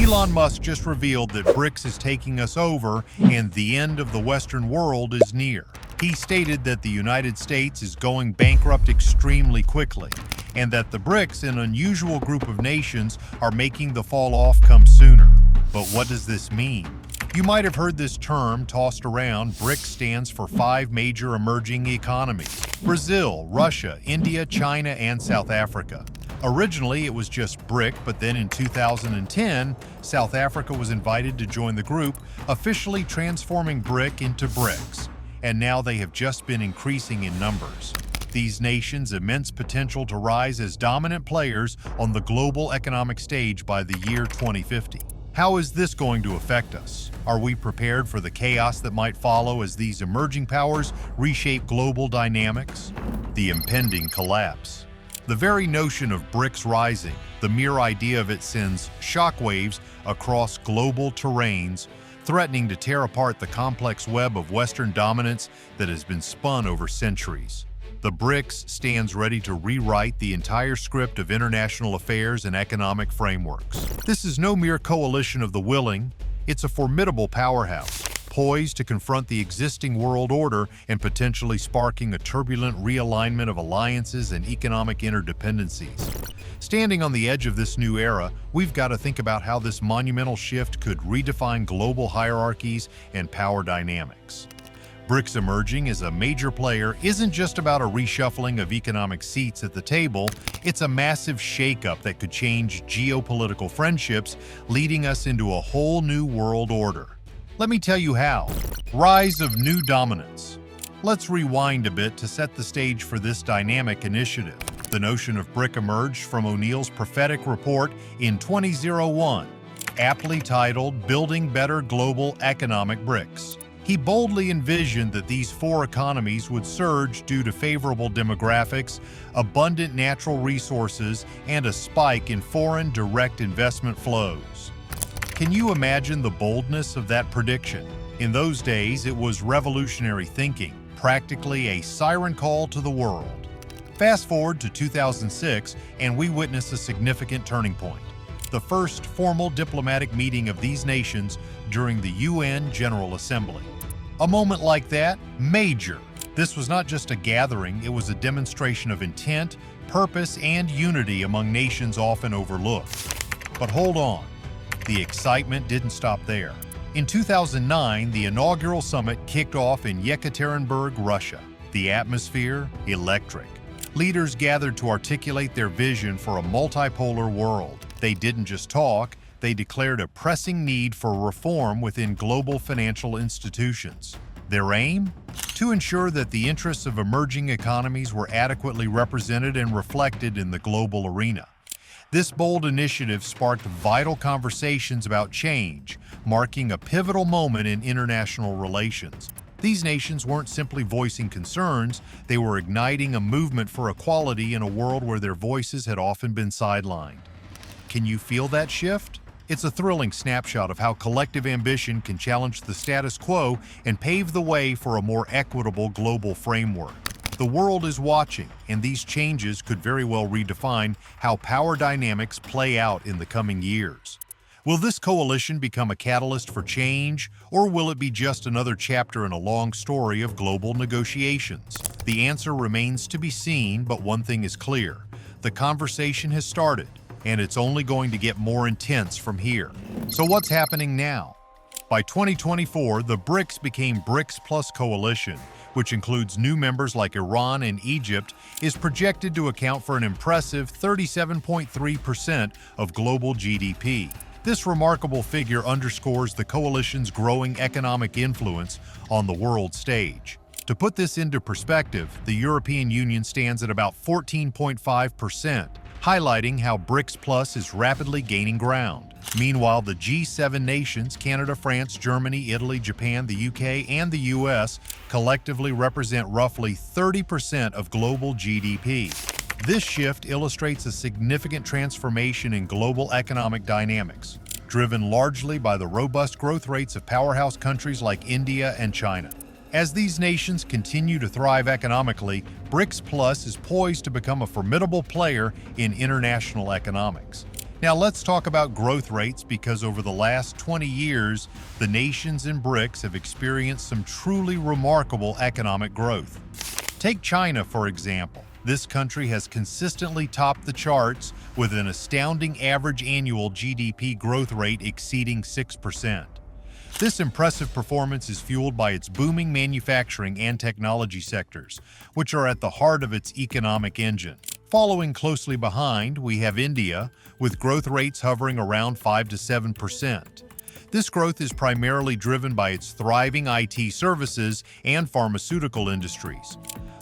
Elon Musk just revealed that BRICS is taking us over and the end of the Western world is near. He stated that the United States is going bankrupt extremely quickly, and that the BRICS, an unusual group of nations, are making the fall off come sooner. But what does this mean? You might have heard this term tossed around. BRICS stands for 5 major emerging economies: Brazil, Russia, India, China, and South Africa. Originally, it was just BRIC, but then in 2010, South Africa was invited to join the group, officially transforming BRIC into BRICS. And now they have just been increasing in numbers. These nations' immense potential to rise as dominant players on the global economic stage by the year 2050. How is this going to affect us? Are we prepared for the chaos that might follow as these emerging powers reshape global dynamics? The impending collapse. The very notion of BRICS rising, the mere idea of it sends shockwaves across global terrains, threatening to tear apart the complex web of Western dominance that has been spun over centuries. The BRICS stands ready to rewrite the entire script of international affairs and economic frameworks. This is no mere coalition of the willing, it's a formidable powerhouse, poised to confront the existing world order and potentially sparking a turbulent realignment of alliances and economic interdependencies. Standing on the edge of this new era, we've got to think about how this monumental shift could redefine global hierarchies and power dynamics. BRICS emerging as a major player isn't just about a reshuffling of economic seats at the table, it's a massive shakeup that could change geopolitical friendships, leading us into a whole new world order. Let me tell you how. Rise of new dominance. Let's rewind a bit to set the stage for this dynamic initiative. The notion of BRIC emerged from O'Neill's prophetic report in 2001, aptly titled Building Better Global Economic BRICS. He boldly envisioned that these 4 economies would surge due to favorable demographics, abundant natural resources, and a spike in foreign direct investment flows. Can you imagine the boldness of that prediction? In those days, it was revolutionary thinking, practically a siren call to the world. Fast forward to 2006, and we witness a significant turning point. The first formal diplomatic meeting of these nations during the UN General Assembly. A moment like that, major. This was not just a gathering, it was a demonstration of intent, purpose, and unity among nations often overlooked. But hold on, the excitement didn't stop there. In 2009, the inaugural summit kicked off in Yekaterinburg, Russia. The atmosphere, electric. Leaders gathered to articulate their vision for a multipolar world. They didn't just talk, they declared a pressing need for reform within global financial institutions. Their aim? To ensure that the interests of emerging economies were adequately represented and reflected in the global arena. This bold initiative sparked vital conversations about change, marking a pivotal moment in international relations. These nations weren't simply voicing concerns, they were igniting a movement for equality in a world where their voices had often been sidelined. Can you feel that shift? It's a thrilling snapshot of how collective ambition can challenge the status quo and pave the way for a more equitable global framework. The world is watching, and these changes could very well redefine how power dynamics play out in the coming years. Will this coalition become a catalyst for change, or will it be just another chapter in a long story of global negotiations? The answer remains to be seen, but one thing is clear. The conversation has started, and it's only going to get more intense from here. So what's happening now? By 2024, the BRICS became BRICS Plus Coalition, which includes new members like Iran and Egypt, is projected to account for an impressive 37.3% of global GDP. This remarkable figure underscores the coalition's growing economic influence on the world stage. To put this into perspective, the European Union stands at about 14.5%, highlighting how BRICS Plus is rapidly gaining ground. Meanwhile, the G7 nations, Canada, France, Germany, Italy, Japan, the UK, and the US, collectively represent roughly 30% of global GDP. This shift illustrates a significant transformation in global economic dynamics, driven largely by the robust growth rates of powerhouse countries like India and China. As these nations continue to thrive economically, BRICS Plus is poised to become a formidable player in international economics. Now let's talk about growth rates, because over the last 20 years, the nations in BRICS have experienced some truly remarkable economic growth. Take China, for example. This country has consistently topped the charts with an astounding average annual GDP growth rate exceeding 6%. This impressive performance is fueled by its booming manufacturing and technology sectors, which are at the heart of its economic engine. Following closely behind, we have India, with growth rates hovering around 5 to 7%. This growth is primarily driven by its thriving IT services and pharmaceutical industries.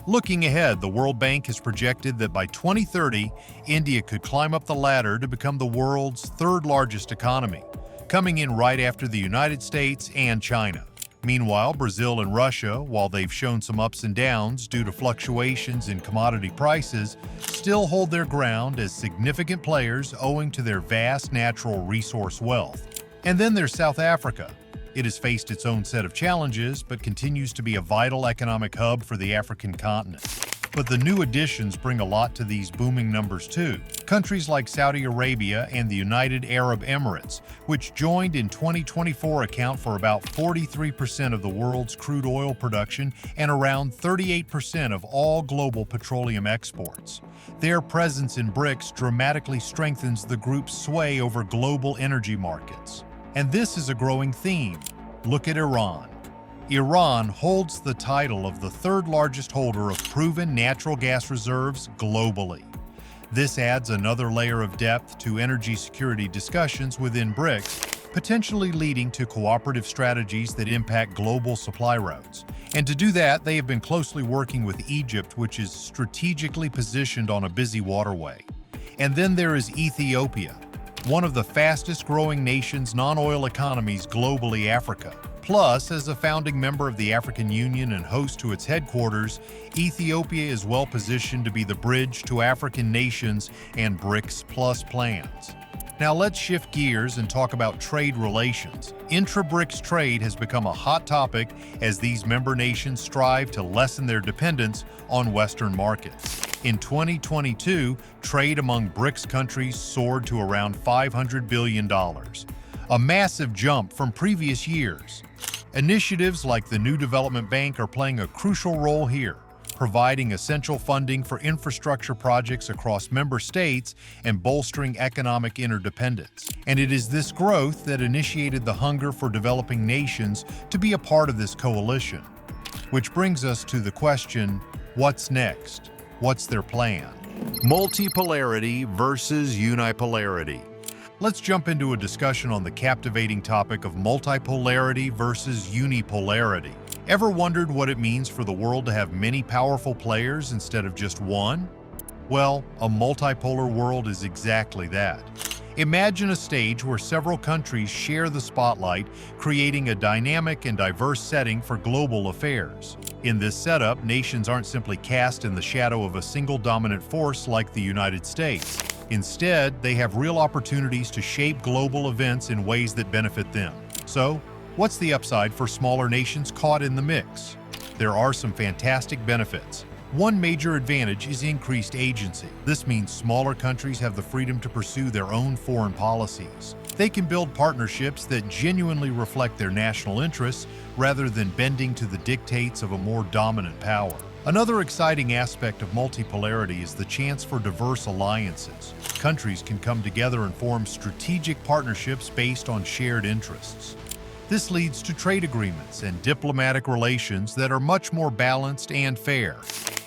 Looking ahead, the World Bank has projected that by 2030, India could climb up the ladder to become the world's third largest economy, coming in right after the United States and China. Meanwhile, Brazil and Russia, while they've shown some ups and downs due to fluctuations in commodity prices, still hold their ground as significant players owing to their vast natural resource wealth. And then there's South Africa. It has faced its own set of challenges, but continues to be a vital economic hub for the African continent. But the new additions bring a lot to these booming numbers too. Countries like Saudi Arabia and the United Arab Emirates, which joined in 2024, account for about 43% of the world's crude oil production and around 38% of all global petroleum exports. Their presence in BRICS dramatically strengthens the group's sway over global energy markets. And this is a growing theme. Look at Iran. Iran holds the title of the third largest holder of proven natural gas reserves globally. This adds another layer of depth to energy security discussions within BRICS, potentially leading to cooperative strategies that impact global supply routes. And to do that, they have been closely working with Egypt, which is strategically positioned on a busy waterway. And then there is Ethiopia, one of the fastest-growing nations' non-oil economies globally, Africa. Plus, as a founding member of the African Union and host to its headquarters, Ethiopia is well positioned to be the bridge to African nations and BRICS Plus plans. Now let's shift gears and talk about trade relations. Intra-BRICS trade has become a hot topic as these member nations strive to lessen their dependence on Western markets. In 2022, trade among BRICS countries soared to around $500 billion, a massive jump from previous years. Initiatives like the New Development Bank are playing a crucial role here, providing essential funding for infrastructure projects across member states and bolstering economic interdependence. And it is this growth that initiated the hunger for developing nations to be a part of this coalition. Which brings us to the question, what's next? What's their plan? Multipolarity versus unipolarity. Let's jump into a discussion on the captivating topic of multipolarity versus unipolarity. Ever wondered what it means for the world to have many powerful players instead of just one? Well, a multipolar world is exactly that. Imagine a stage where several countries share the spotlight, creating a dynamic and diverse setting for global affairs. In this setup, nations aren't simply cast in the shadow of a single dominant force like the United States. Instead, they have real opportunities to shape global events in ways that benefit them. So, what's the upside for smaller nations caught in the mix? There are some fantastic benefits. One major advantage is increased agency. This means smaller countries have the freedom to pursue their own foreign policies. They can build partnerships that genuinely reflect their national interests rather than bending to the dictates of a more dominant power. Another exciting aspect of multipolarity is the chance for diverse alliances. Countries can come together and form strategic partnerships based on shared interests. This leads to trade agreements and diplomatic relations that are much more balanced and fair.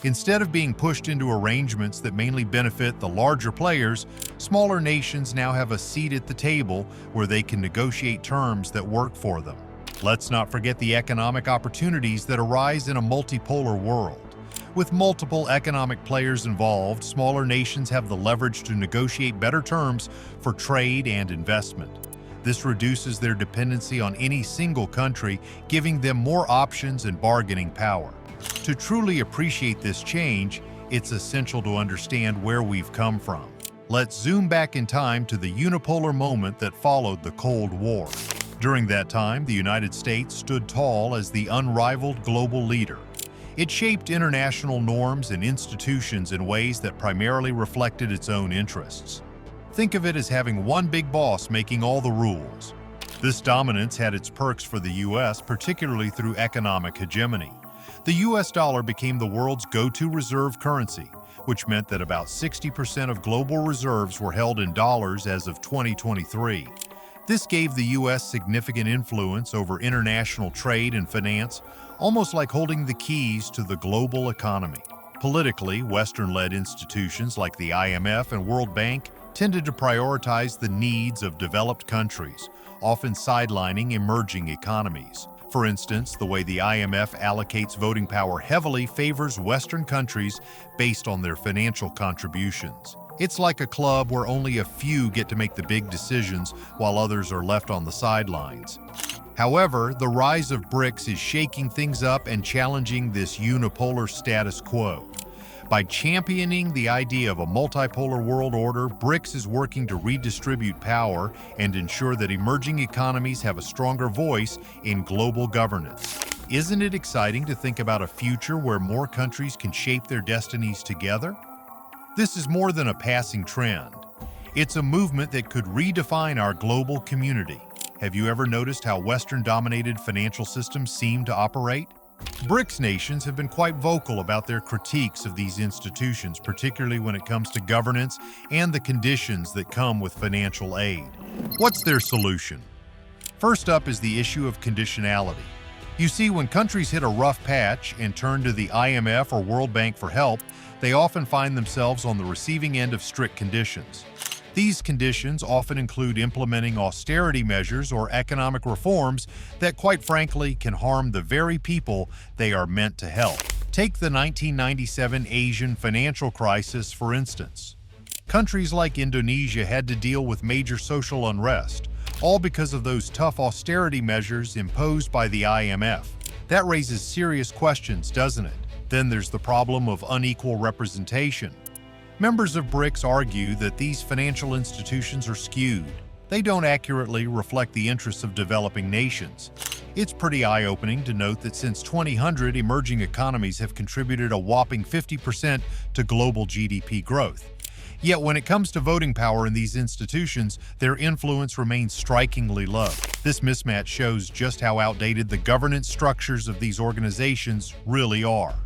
Instead of being pushed into arrangements that mainly benefit the larger players, smaller nations now have a seat at the table where they can negotiate terms that work for them. Let's not forget the economic opportunities that arise in a multipolar world. With multiple economic players involved, smaller nations have the leverage to negotiate better terms for trade and investment. This reduces their dependency on any single country, giving them more options and bargaining power. To truly appreciate this change, it's essential to understand where we've come from. Let's zoom back in time to the unipolar moment that followed the Cold War. During that time, the United States stood tall as the unrivaled global leader. It shaped international norms and institutions in ways that primarily reflected its own interests. Think of it as having one big boss making all the rules. This dominance had its perks for the US, particularly through economic hegemony. The US dollar became the world's go-to reserve currency, which meant that about 60% of global reserves were held in dollars as of 2023. This gave the US significant influence over international trade and finance, almost like holding the keys to the global economy. Politically, Western-led institutions like the IMF and World Bank tended to prioritize the needs of developed countries, often sidelining emerging economies. For instance, the way the IMF allocates voting power heavily favors Western countries based on their financial contributions. It's like a club where only a few get to make the big decisions while others are left on the sidelines. However, the rise of BRICS is shaking things up and challenging this unipolar status quo. By championing the idea of a multipolar world order, BRICS is working to redistribute power and ensure that emerging economies have a stronger voice in global governance. Isn't it exciting to think about a future where more countries can shape their destinies together? This is more than a passing trend. It's a movement that could redefine our global community. Have you ever noticed how Western-dominated financial systems seem to operate? BRICS nations have been quite vocal about their critiques of these institutions, particularly when it comes to governance and the conditions that come with financial aid. What's their solution? First up is the issue of conditionality. You see, when countries hit a rough patch and turn to the IMF or World Bank for help, they often find themselves on the receiving end of strict conditions. These conditions often include implementing austerity measures or economic reforms that, quite frankly, can harm the very people they are meant to help. Take the 1997 Asian financial crisis, for instance. Countries like Indonesia had to deal with major social unrest, all because of those tough austerity measures imposed by the IMF. That raises serious questions, doesn't it? Then there's the problem of unequal representation. Members of BRICS argue that these financial institutions are skewed. They don't accurately reflect the interests of developing nations. It's pretty eye-opening to note that since 2000, emerging economies have contributed a whopping 50% to global GDP growth. Yet when it comes to voting power in these institutions, their influence remains strikingly low. This mismatch shows just how outdated the governance structures of these organizations really are.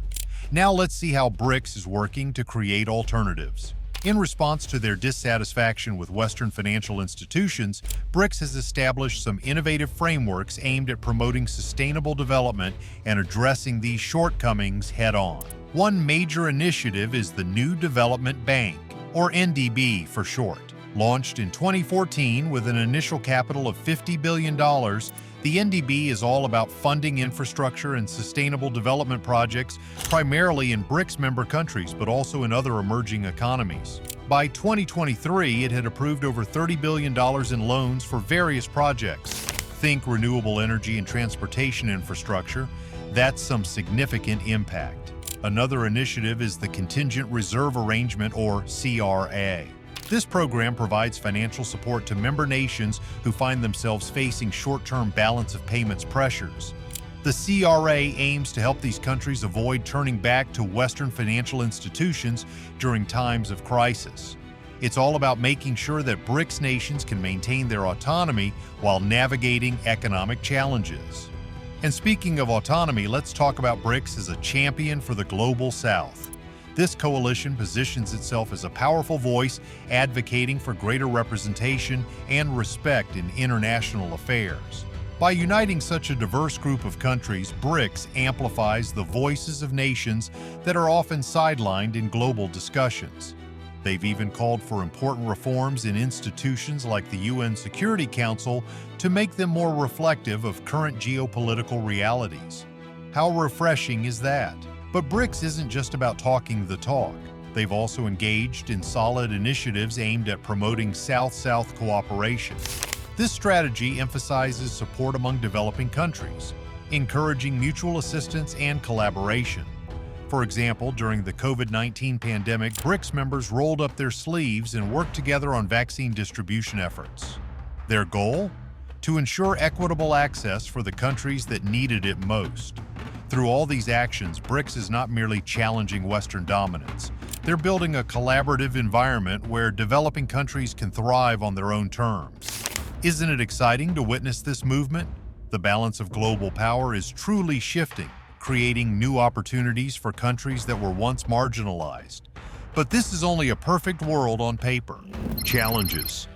Now let's see how BRICS is working to create alternatives. In response to their dissatisfaction with Western financial institutions, BRICS has established some innovative frameworks aimed at promoting sustainable development and addressing these shortcomings head-on. One major initiative is the New Development Bank, or NDB for short. Launched in 2014 with an initial capital of $50 billion, the NDB is all about funding infrastructure and sustainable development projects, primarily in BRICS member countries, but also in other emerging economies. By 2023, it had approved over $30 billion in loans for various projects. Think renewable energy and transportation infrastructure. That's some significant impact. Another initiative is the Contingent Reserve Arrangement, or CRA. This program provides financial support to member nations who find themselves facing short-term balance of payments pressures. The CRA aims to help these countries avoid turning back to Western financial institutions during times of crisis. It's all about making sure that BRICS nations can maintain their autonomy while navigating economic challenges. And speaking of autonomy, let's talk about BRICS as a champion for the Global South. This coalition positions itself as a powerful voice advocating for greater representation and respect in international affairs. By uniting such a diverse group of countries, BRICS amplifies the voices of nations that are often sidelined in global discussions. They've even called for important reforms in institutions like the UN Security Council to make them more reflective of current geopolitical realities. How refreshing is that? But BRICS isn't just about talking the talk. They've also engaged in solid initiatives aimed at promoting South-South cooperation. This strategy emphasizes support among developing countries, encouraging mutual assistance and collaboration. For example, during the COVID-19 pandemic, BRICS members rolled up their sleeves and worked together on vaccine distribution efforts. Their goal? To ensure equitable access for the countries that needed it most. Through all these actions, BRICS is not merely challenging Western dominance. They're building a collaborative environment where developing countries can thrive on their own terms. Isn't it exciting to witness this movement? The balance of global power is truly shifting, creating new opportunities for countries that were once marginalized. But this is only a perfect world on paper. Challenges.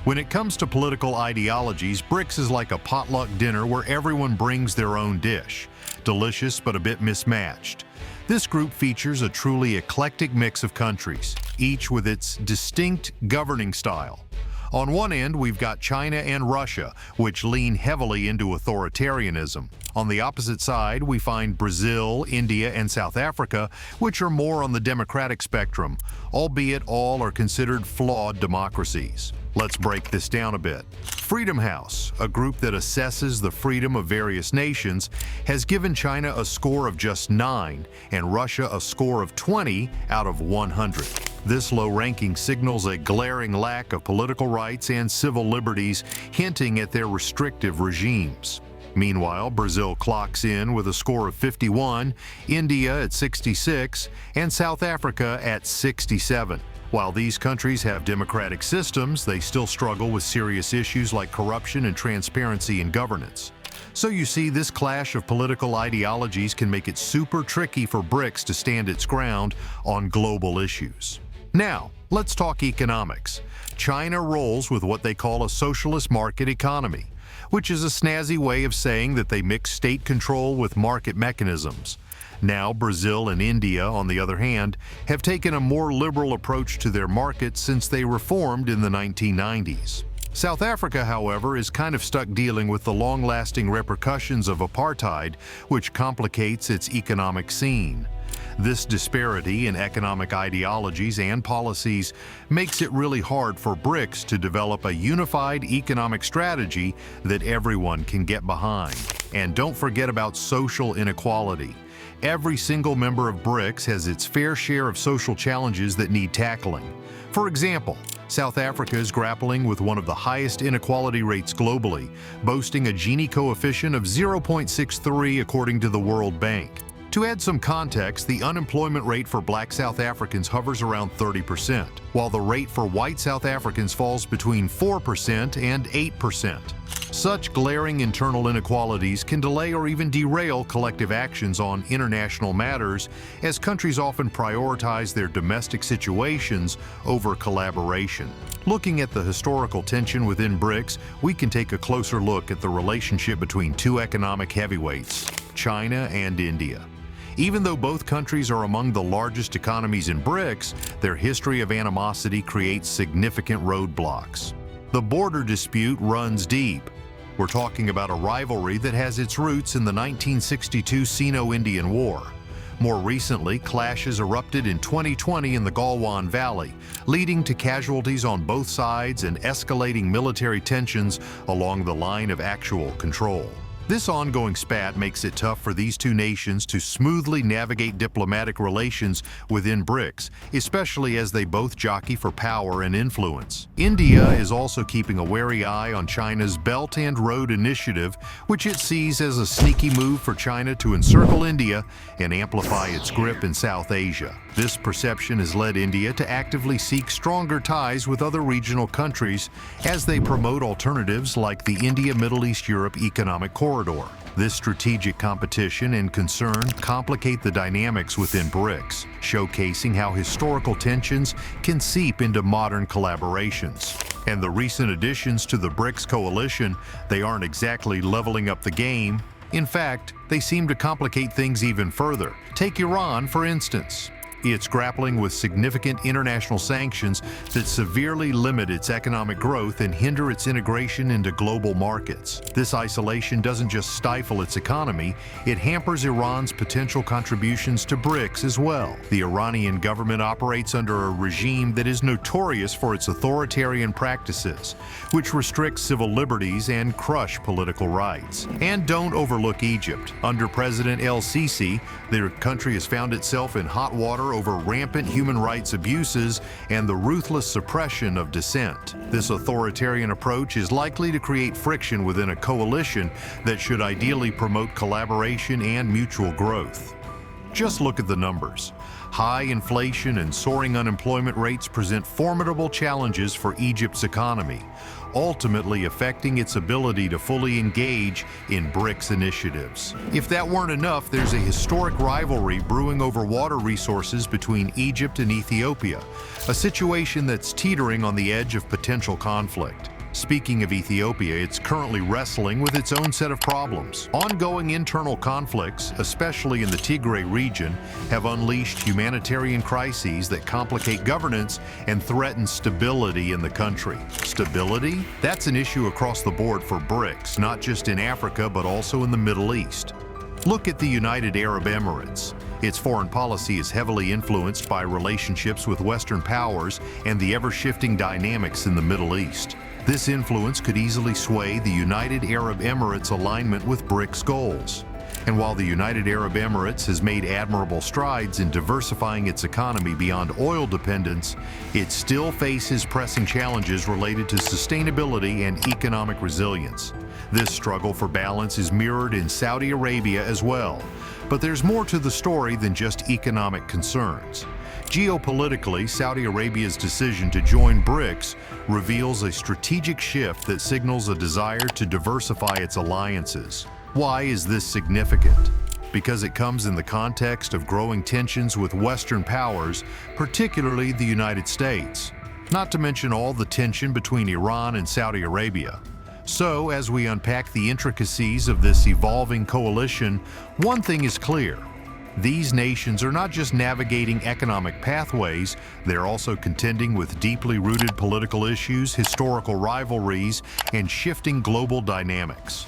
When it comes to political ideologies, BRICS is like a potluck dinner where everyone brings their own dish. Delicious but a bit mismatched. This group features a truly eclectic mix of countries, each with its distinct governing style. On one end, we've got China and Russia, which lean heavily into authoritarianism. On the opposite side, we find Brazil, India, and South Africa, which are more on the democratic spectrum, albeit all are considered flawed democracies. Let's break this down a bit. Freedom House, a group that assesses the freedom of various nations, has given China a score of just 9 and Russia a score of 20 out of 100. This low ranking signals a glaring lack of political rights and civil liberties, hinting at their restrictive regimes. Meanwhile, Brazil clocks in with a score of 51, India at 66, and South Africa at 67. While these countries have democratic systems, they still struggle with serious issues like corruption and transparency in governance. So you see, this clash of political ideologies can make it super tricky for BRICS to stand its ground on global issues. Now, let's talk economics. China rolls with what they call a socialist market economy, which is a snazzy way of saying that they mix state control with market mechanisms. Now, Brazil and India, on the other hand, have taken a more liberal approach to their markets since they reformed in the 1990s. South Africa, however, is kind of stuck dealing with the long-lasting repercussions of apartheid, which complicates its economic scene. This disparity in economic ideologies and policies makes it really hard for BRICS to develop a unified economic strategy that everyone can get behind. And don't forget about social inequality. Every single member of BRICS has its fair share of social challenges that need tackling. For example, South Africa is grappling with one of the highest inequality rates globally, boasting a Gini coefficient of 0.63 according to the World Bank. To add some context, the unemployment rate for Black South Africans hovers around 30%, while the rate for white South Africans falls between 4% and 8%. Such glaring internal inequalities can delay or even derail collective actions on international matters, as countries often prioritize their domestic situations over collaboration. Looking at the historical tension within BRICS, we can take a closer look at the relationship between two economic heavyweights, China and India. Even though both countries are among the largest economies in BRICS, their history of animosity creates significant roadblocks. The border dispute runs deep. We're talking about a rivalry that has its roots in the 1962 Sino-Indian War. More recently, clashes erupted in 2020 in the Galwan Valley, leading to casualties on both sides and escalating military tensions along the line of actual control. This ongoing spat makes it tough for these two nations to smoothly navigate diplomatic relations within BRICS, especially as they both jockey for power and influence. India is also keeping a wary eye on China's Belt and Road Initiative, which it sees as a sneaky move for China to encircle India and amplify its grip in South Asia. This perception has led India to actively seek stronger ties with other regional countries as they promote alternatives like the India-Middle East-Europe Economic Corridor. This strategic competition and concern complicate the dynamics within BRICS, showcasing how historical tensions can seep into modern collaborations. And the recent additions to the BRICS coalition, they aren't exactly leveling up the game. In fact, they seem to complicate things even further. Take Iran, for instance. It's grappling with significant international sanctions that severely limit its economic growth and hinder its integration into global markets. This isolation doesn't just stifle its economy, it hampers Iran's potential contributions to BRICS as well. The Iranian government operates under a regime that is notorious for its authoritarian practices, which restrict civil liberties and crush political rights. And don't overlook Egypt. Under President El-Sisi, their country has found itself in hot water power over rampant human rights abuses and the ruthless suppression of dissent. This authoritarian approach is likely to create friction within a coalition that should ideally promote collaboration and mutual growth. Just look at the numbers. High inflation and soaring unemployment rates present formidable challenges for Egypt's economy, ultimately affecting its ability to fully engage in BRICS initiatives. If that weren't enough, there's a historic rivalry brewing over water resources between Egypt and Ethiopia, a situation that's teetering on the edge of potential conflict. Speaking of Ethiopia, it's currently wrestling with its own set of problems. Ongoing internal conflicts, especially in the Tigray region, have unleashed humanitarian crises that complicate governance and threaten stability in the country. Stability? That's an issue across the board for BRICS, not just in Africa, but also in the Middle East. Look at the United Arab Emirates. Its foreign policy is heavily influenced by relationships with Western powers and the ever-shifting dynamics in the Middle East. This influence could easily sway the United Arab Emirates' alignment with BRICS goals. And while the United Arab Emirates has made admirable strides in diversifying its economy beyond oil dependence, it still faces pressing challenges related to sustainability and economic resilience. This struggle for balance is mirrored in Saudi Arabia as well. But there's more to the story than just economic concerns. Geopolitically, Saudi Arabia's decision to join BRICS reveals a strategic shift that signals a desire to diversify its alliances. Why is this significant? Because it comes in the context of growing tensions with Western powers, particularly the United States, not to mention all the tension between Iran and Saudi Arabia. So, as we unpack the intricacies of this evolving coalition, one thing is clear. These nations are not just navigating economic pathways, they're also contending with deeply rooted political issues, historical rivalries, and shifting global dynamics.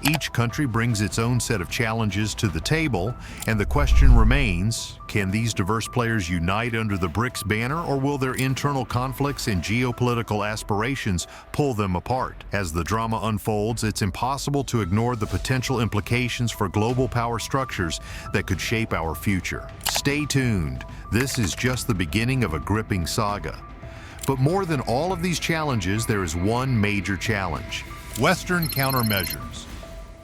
Each country brings its own set of challenges to the table, and the question remains, can these diverse players unite under the BRICS banner, or will their internal conflicts and geopolitical aspirations pull them apart? As the drama unfolds, it's impossible to ignore the potential implications for global power structures that could shape our future. Stay tuned. This is just the beginning of a gripping saga. But more than all of these challenges, there is one major challenge: Western countermeasures.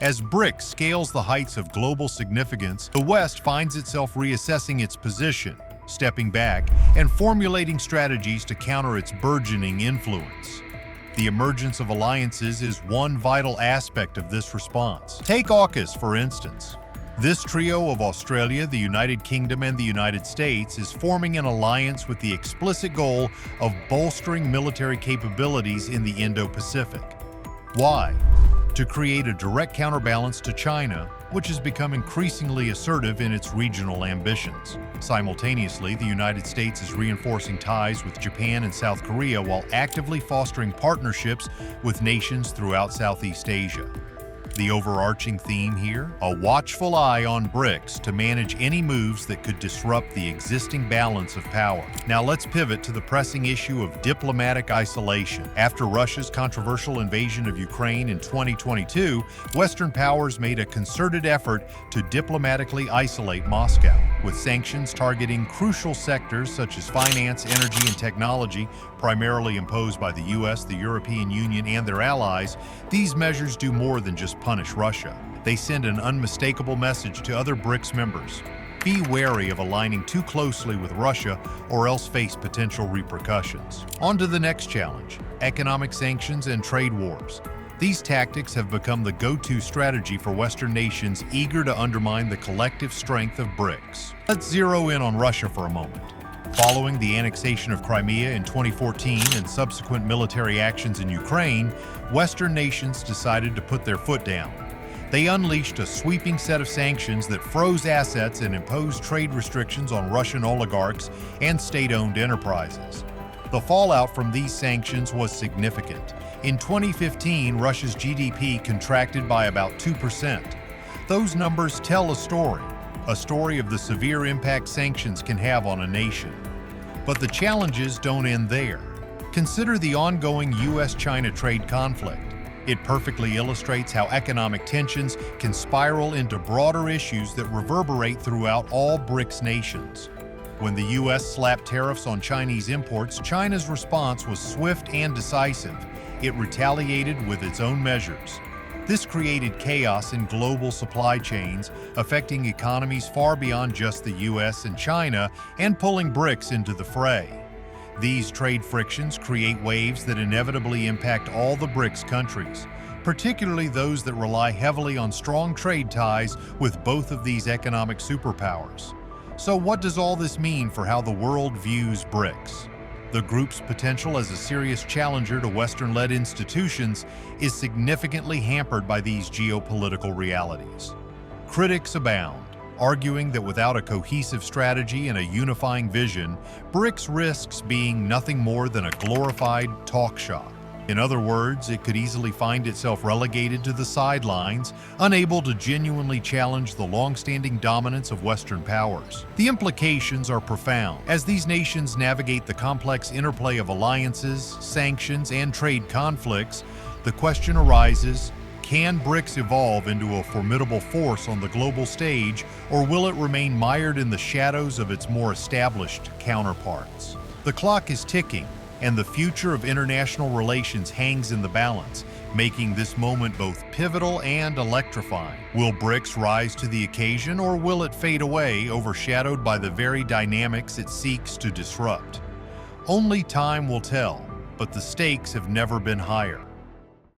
As BRICS scales the heights of global significance, the West finds itself reassessing its position, stepping back, and formulating strategies to counter its burgeoning influence. The emergence of alliances is one vital aspect of this response. Take AUKUS, for instance. This trio of Australia, the United Kingdom, and the United States is forming an alliance with the explicit goal of bolstering military capabilities in the Indo-Pacific. Why? To create a direct counterbalance to China, which has become increasingly assertive in its regional ambitions. Simultaneously, the United States is reinforcing ties with Japan and South Korea while actively fostering partnerships with nations throughout Southeast Asia. The overarching theme here? A watchful eye on BRICS to manage any moves that could disrupt the existing balance of power. Now let's pivot to the pressing issue of diplomatic isolation. After Russia's controversial invasion of Ukraine in 2022, Western powers made a concerted effort to diplomatically isolate Moscow, with sanctions targeting crucial sectors such as finance, energy, and technology, primarily imposed by the US, the European Union, and their allies. These measures do more than just punish Russia. They send an unmistakable message to other BRICS members. Be wary of aligning too closely with Russia or else face potential repercussions. On to the next challenge: economic sanctions and trade wars. These tactics have become the go-to strategy for Western nations eager to undermine the collective strength of BRICS. Let's zero in on Russia for a moment. Following the annexation of Crimea in 2014 and subsequent military actions in Ukraine, Western nations decided to put their foot down. They unleashed a sweeping set of sanctions that froze assets and imposed trade restrictions on Russian oligarchs and state-owned enterprises. The fallout from these sanctions was significant. In 2015, Russia's GDP contracted by about 2%. Those numbers tell a story of the severe impact sanctions can have on a nation. But the challenges don't end there. Consider the ongoing US-China trade conflict. It perfectly illustrates how economic tensions can spiral into broader issues that reverberate throughout all BRICS nations. When the U.S. slapped tariffs on Chinese imports, China's response was swift and decisive. It retaliated with its own measures. This created chaos in global supply chains, affecting economies far beyond just the U.S. and China and pulling BRICS into the fray. These trade frictions create waves that inevitably impact all the BRICS countries, particularly those that rely heavily on strong trade ties with both of these economic superpowers. So what does all this mean for how the world views BRICS? The group's potential as a serious challenger to Western-led institutions is significantly hampered by these geopolitical realities. Critics abound, arguing that without a cohesive strategy and a unifying vision, BRICS risks being nothing more than a glorified talk shop. In other words, it could easily find itself relegated to the sidelines, unable to genuinely challenge the long-standing dominance of Western powers. The implications are profound. As these nations navigate the complex interplay of alliances, sanctions, and trade conflicts, the question arises, can BRICS evolve into a formidable force on the global stage, or will it remain mired in the shadows of its more established counterparts? The clock is ticking, and the future of international relations hangs in the balance, making this moment both pivotal and electrifying. Will BRICS rise to the occasion, or will it fade away, overshadowed by the very dynamics it seeks to disrupt? Only time will tell, but the stakes have never been higher.